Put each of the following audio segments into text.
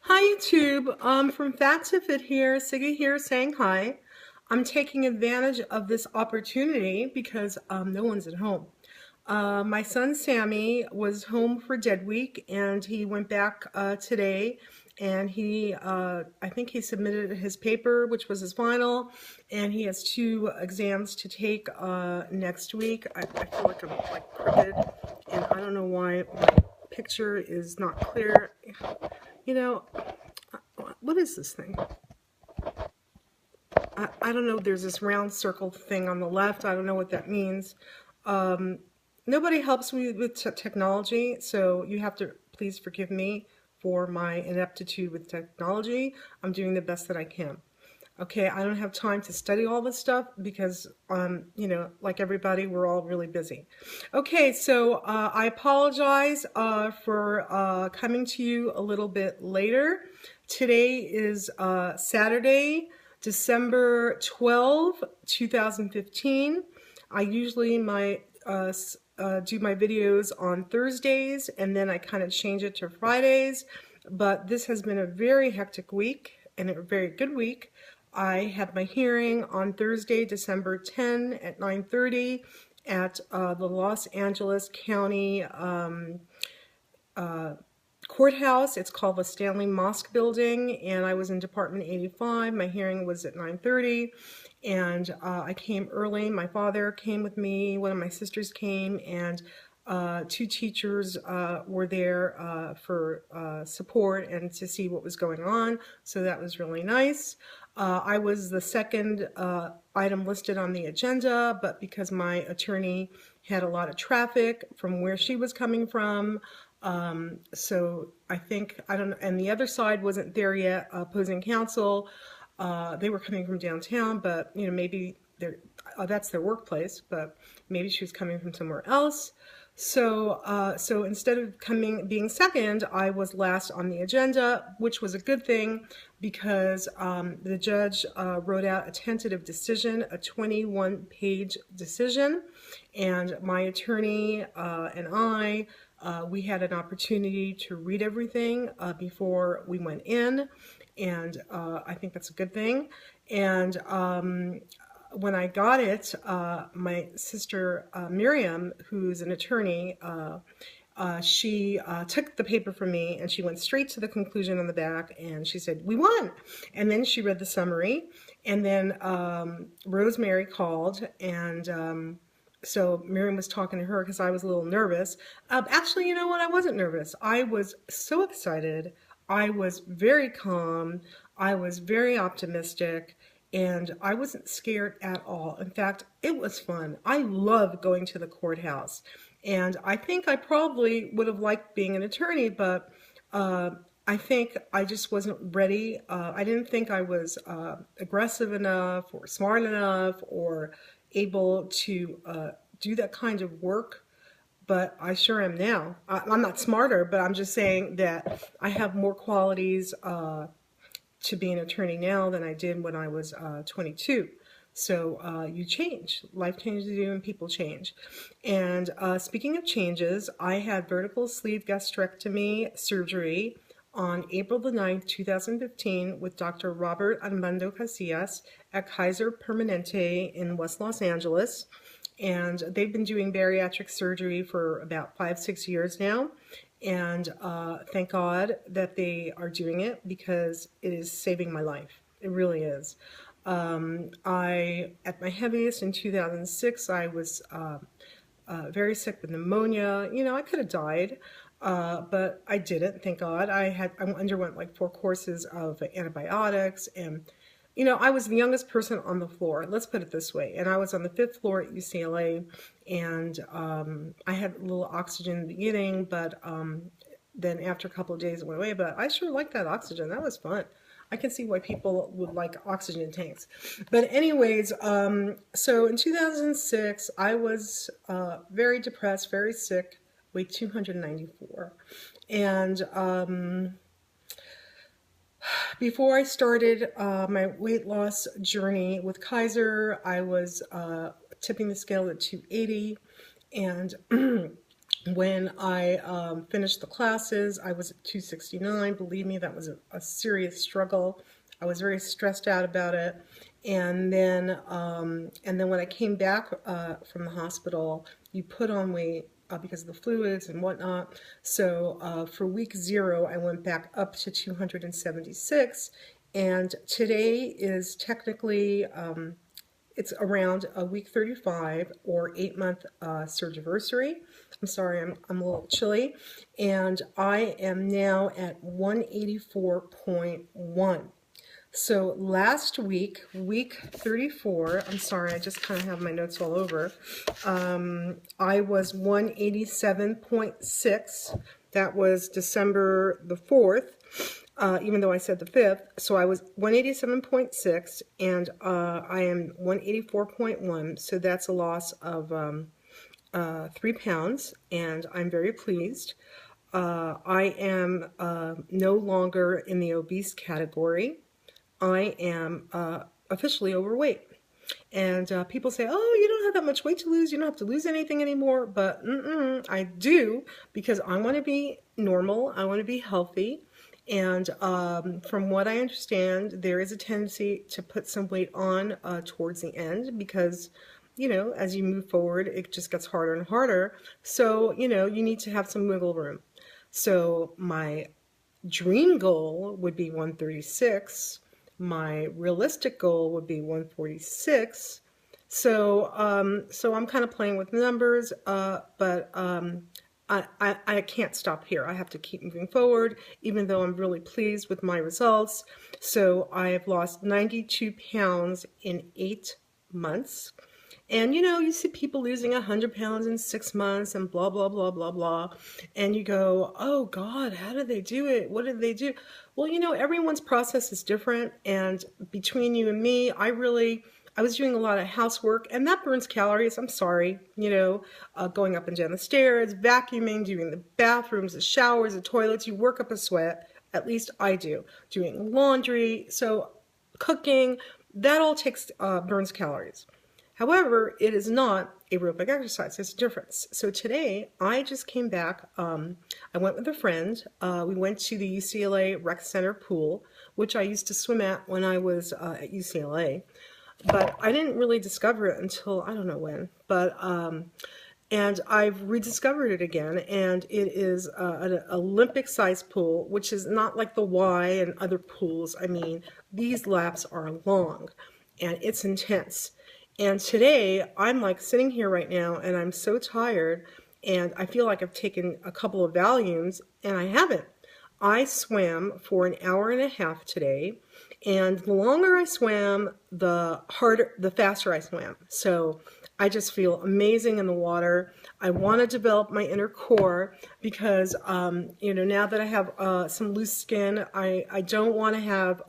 Hi YouTube, from fat2fit here, Siggy here saying hi. I'm taking advantage of this opportunity because no one's at home. My son Sammy was home for Dead Week and he went back today and I think he submitted his paper, which was his final, and he has two exams to take next week. I feel like I'm like crooked and I don't know why my picture is not clear. You know, what is this thing? I don't know. There's this round circle thing on the left. I don't know what that means. Um, Nobody helps me with technology, so you have to please forgive me for my ineptitude with technology. I'm doing the best that I can. Okay, I don't have time to study all this stuff because, like everybody, we're all really busy. Okay, so I apologize for coming to you a little bit later. Today is Saturday, December 12, 2015. I usually do my videos on Thursdays and then I kind of change it to Fridays, but this has been a very hectic week and a very good week. I had my hearing on Thursday, December 10 at 9:30 at the Los Angeles County courthouse. It's called the Stanley Mosque Building, and I was in Department 85. My hearing was at 9:30, and I came early. My father came with me. One of my sisters came, and two teachers were there for support and to see what was going on, so that was really nice. I was the second item listed on the agenda, but because my attorney had a lot of traffic from where she was coming from, so I think, I don't know, and the other side wasn't there yet, opposing counsel. They were coming from downtown, but maybe that's their workplace, but maybe she was coming from somewhere else. So instead of being second, I was last on the agenda, which was a good thing because the judge wrote out a tentative decision, a 21-page decision, and my attorney and we had an opportunity to read everything before we went in, and I think that's a good thing. And when I got it, my sister Miriam, who's an attorney, she took the paper from me and she went straight to the conclusion on the back and she said, "We won." And then she read the summary, and then Rosemary called, and so Miriam was talking to her because I was a little nervous. Actually, you know what? I wasn't nervous. I was so excited. I was very calm. I was very optimistic. And I wasn't scared at all. In fact, it was fun. I love going to the courthouse. And I think I probably would have liked being an attorney, but I think I just wasn't ready. I didn't think I was aggressive enough or smart enough or able to do that kind of work, but I sure am now. I'm not smarter, but I'm just saying that I have more qualities to be an attorney now than I did when I was 22. So you change. Life changes you and people change. And speaking of changes, I had vertical sleeve gastrectomy surgery on April the 9th, 2015 with Dr. Robert Armando Casillas at Kaiser Permanente in West Los Angeles. And they've been doing bariatric surgery for about 5-6 years now. And thank God that they are doing it because it is saving my life. It really is. At my heaviest in 2006, I was very sick with pneumonia. I could have died, but I didn't, thank God. I underwent like 4 courses of antibiotics, and I was the youngest person on the floor, let's put it this way, and I was on the 5th floor at UCLA, and I had a little oxygen in the beginning, but then after a couple of days it went away, but I sure liked that oxygen. That was fun. I can see why people would like oxygen tanks. But anyways, so in 2006, I was very depressed, very sick, weighed 294, and before I started my weight loss journey with Kaiser, I was tipping the scale at 280, and When I finished the classes, I was at 269. Believe me, that was a serious struggle. I was very stressed out about it. And then when I came back from the hospital, you put on weight because of the fluids and whatnot. So for week 0, I went back up to 276. And today is technically it's around a week 35 or 8-month surgiversary. I'm sorry, I'm a little chilly. And I am now at 184.1. So last week, week 34, I'm sorry, I just kind of have my notes all over. I was 187.6. That was December the 4th. Even though I said the 5th. So I was 187.6 and I am 184.1. So that's a loss of 3 pounds and I'm very pleased. I am no longer in the obese category. I am officially overweight. And people say, oh, you don't have that much weight to lose. You don't have to lose anything anymore. But I do, because I want to be normal. I want to be healthy. And from what I understand, there is a tendency to put some weight on towards the end because, you know, as you move forward, it just gets harder and harder. So, you know, you need to have some wiggle room. So my dream goal would be 136. My realistic goal would be 146. So, so I'm kind of playing with numbers, but I can't stop here. I have to keep moving forward, even though I'm really pleased with my results. So I have lost 92 pounds in 8 months. And you know, you see people losing 100 pounds in 6 months and blah, blah, blah, blah, blah. And you go, oh God, how did they do it? What did they do? Well, you know, everyone's process is different. And between you and me, I was doing a lot of housework and that burns calories. I'm sorry, you know, going up and down the stairs, vacuuming, doing the bathrooms, the showers, the toilets, you work up a sweat. At least I do. Doing laundry, so cooking, that all takes burns calories. However, it is not aerobic exercise. There's a difference. So today, I just came back. I went with a friend. We went to the UCLA Rec Center pool, which I used to swim at when I was at UCLA. But I didn't really discover it until, I don't know when. But and I've rediscovered it again, and it is an Olympic-sized pool, which is not like the Y and other pools. I mean, these laps are long, and it's intense. And today, I'm like sitting here right now and I'm so tired and I feel like I've taken a couple of Valiums and I haven't. I swam for an hour and a half today, and the longer I swam, the faster I swam. So I just feel amazing in the water. I want to develop my inner core because, you know, now that I have some loose skin, I don't want to have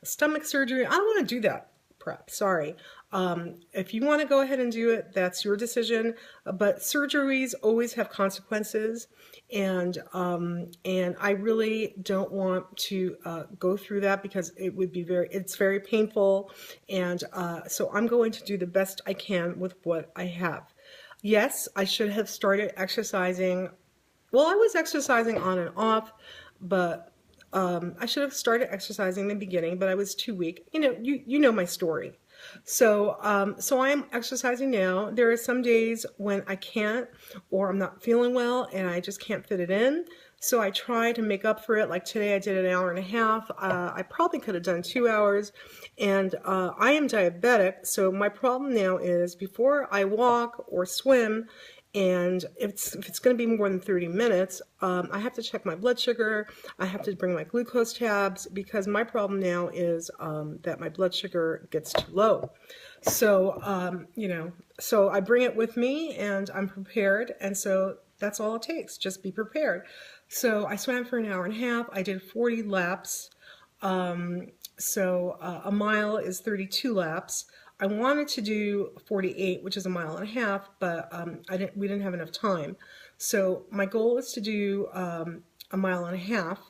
stomach surgery. I don't want to do that. Prep. Sorry. If you want to go ahead and do it, that's your decision. But surgeries always have consequences, and I really don't want to go through that because it would be it's very painful, and so I'm going to do the best I can with what I have. Yes, I should have started exercising. Well, I was exercising on and off, but I should have started exercising in the beginning, but I was too weak. You know, you know my story. So, so I am exercising now. There are some days when I can't, or I'm not feeling well, and I just can't fit it in. So I try to make up for it. Like today, I did an hour and a half. I probably could have done 2 hours, and I am diabetic. So my problem now is before I walk or swim, and if it's going to be more than 30 minutes, I have to check my blood sugar. I have to bring my glucose tabs because my problem now is that my blood sugar gets too low. So, you know, so I bring it with me and I'm prepared. And so that's all it takes. Just be prepared. So I swam for an hour and a half. I did 40 laps. So a mile is 32 laps. I wanted to do 48, which is a mile and a half, but we didn't have enough time. So my goal is to do a mile and a half,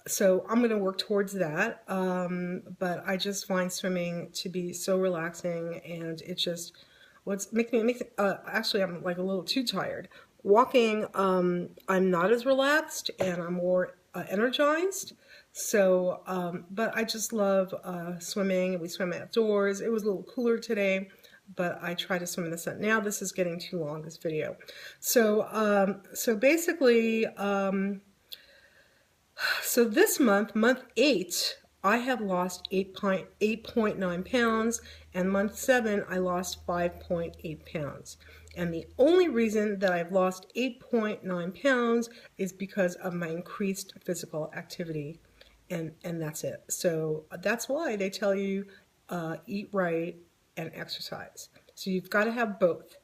so I'm going to work towards that. But I just find swimming to be so relaxing, and it just, actually I'm like a little too tired. Walking, I'm not as relaxed and I'm more energized. So, but I just love swimming. We swim outdoors. It was a little cooler today, but I try to swim in the sun. Now this is getting too long, this video. So basically, so this month, month 8, I have lost 8.9 pounds, and month 7, I lost 5.8 pounds. And the only reason that I've lost 8.9 pounds is because of my increased physical activity, and that's it. So that's why they tell you eat right and exercise. So you've got to have both.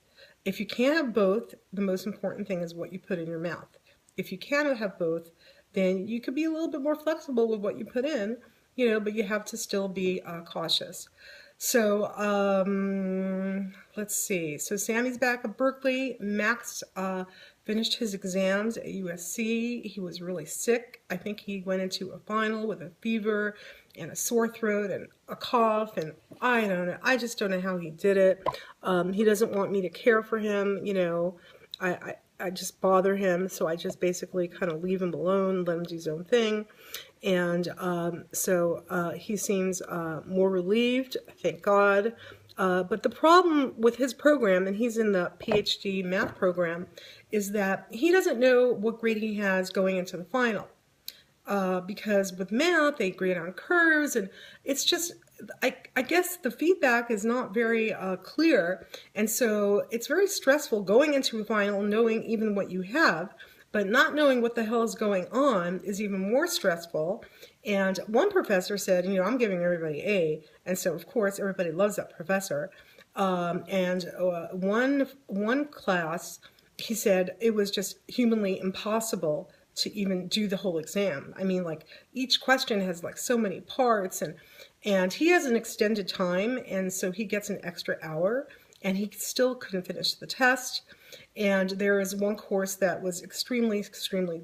If you can't have both, the most important thing is what you put in your mouth. If you cannot have both, then you could be a little bit more flexible with what you put in, but you have to still be cautious. So let's see. So Sammy's back at Berkeley. Max finished his exams at USC. He was really sick. I think he went into a final with a fever and a sore throat and a cough, and I don't know. I just don't know how he did it. He doesn't want me to care for him, I just bother him, so I just basically kind of leave him alone, let him do his own thing. And so he seems more relieved, thank God. But the problem with his program, and he's in the PhD math program, is that he doesn't know what grade he has going into the final. Because with math, they grade on curves, and it's just, I guess the feedback is not very clear, and so it's very stressful going into a final knowing even what you have, but not knowing what the hell is going on is even more stressful. And one professor said, I'm giving everybody A, and so of course everybody loves that professor. One class, he said it was just humanly impossible to even do the whole exam. I mean, like, each question has like so many parts, and he has an extended time, and so he gets an extra hour, and he still couldn't finish the test. And there is one course that was extremely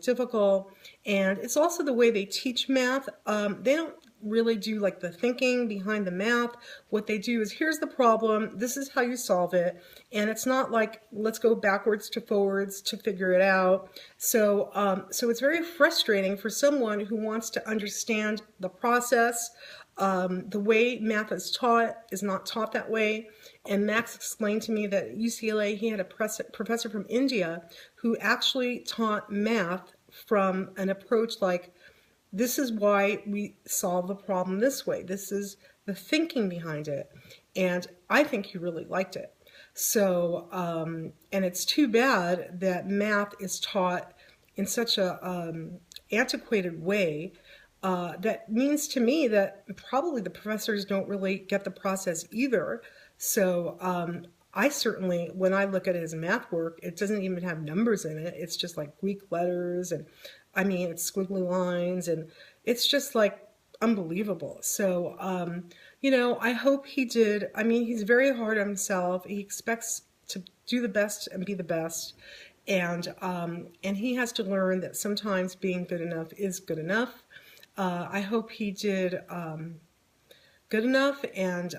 difficult, and it's also the way they teach math. They don't really do like the thinking behind the math. What they do is, here's the problem, this is how you solve it, and it's not like let's go backwards to forwards to figure it out. So so it's very frustrating for someone who wants to understand the process. The way math is taught is not taught that way. And Max explained to me that at UCLA he had a professor from India who actually taught math from an approach like, this is why we solve the problem this way. This is the thinking behind it. And I think he really liked it. So, and it's too bad that math is taught in such a antiquated way. That means to me that probably the professors don't really get the process either. So I certainly, when I look at his math work, it doesn't even have numbers in it. It's just like Greek letters, and I mean, it's squiggly lines, and it's just like unbelievable. So, I hope he did. I mean, he's very hard on himself. He expects to do the best and be the best. And he has to learn that sometimes being good enough is good enough. I hope he did good enough, and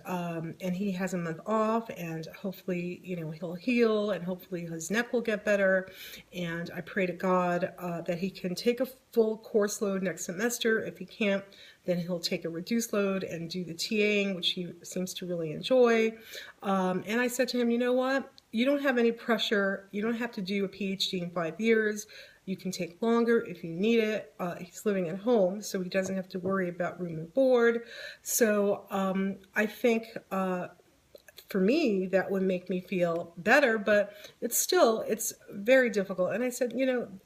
he has a month off, and hopefully, he'll heal, and hopefully his neck will get better. And I pray to God that he can take a full course load next semester. If he can't, then he'll take a reduced load and do the TAing, which he seems to really enjoy. And I said to him, you know what? You don't have any pressure. You don't have to do a PhD in 5 years. You can take longer if you need it. He's living at home, so he doesn't have to worry about room and board. So I think for me, that would make me feel better, but it's very difficult. And I said,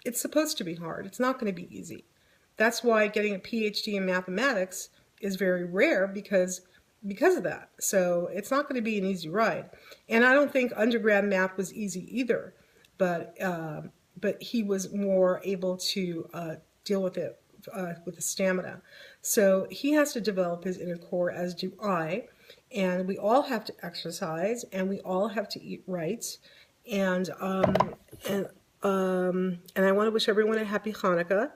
it's supposed to be hard. It's not going to be easy. That's why getting a PhD in mathematics is very rare, because of that. So it's not going to be an easy ride. And I don't think undergrad math was easy either, but he was more able to deal with it with the stamina. So he has to develop his inner core, as do I, and we all have to exercise, and we all have to eat right. And I want to wish everyone a happy Hanukkah.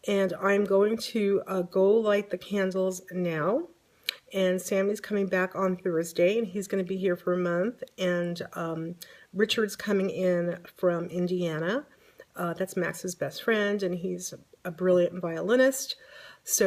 And I'm going to go light the candles now. And Sammy's coming back on Thursday, and he's going to be here for a month. And Richard's coming in from Indiana. That's Max's best friend, and he's a brilliant violinist. So